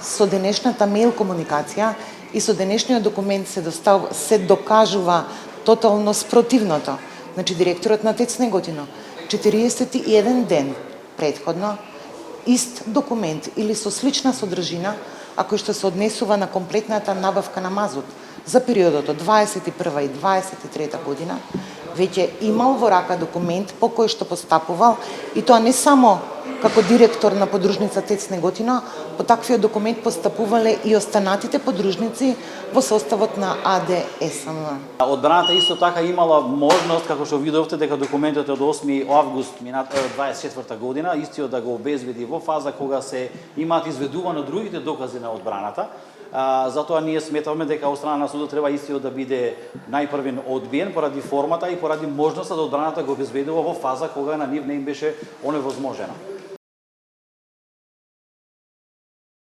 со денешната мејл комуникација и со денешниот документ се докажува тотално спротивното. Значи, директорот на ТЕЦ Неготино 41 ден претходно ист документ или со слична содржина, а кој што се однесува на комплетната набавка на мазут за периодот од 21 и 23 година, веќе имал во рака документ по кој што постапувал, и тоа не само како директор на подружница ТЕЦ Неготино, по таквиот документ постапувале и останатите подружници во составот на АДСМ. Одбраната исто така имала можност, како што видовте, дека документот од 8 август 24 година, истиот да го обезбеди во фаза кога се имаат изведувано другите докази на одбраната. Затоа ние сметавме дека од страна на судот треба истиот да биде најпрвен одбиен поради формата и поради можноста да одбраната го обезбедува во фаза кога на нив не им беше оневозможено.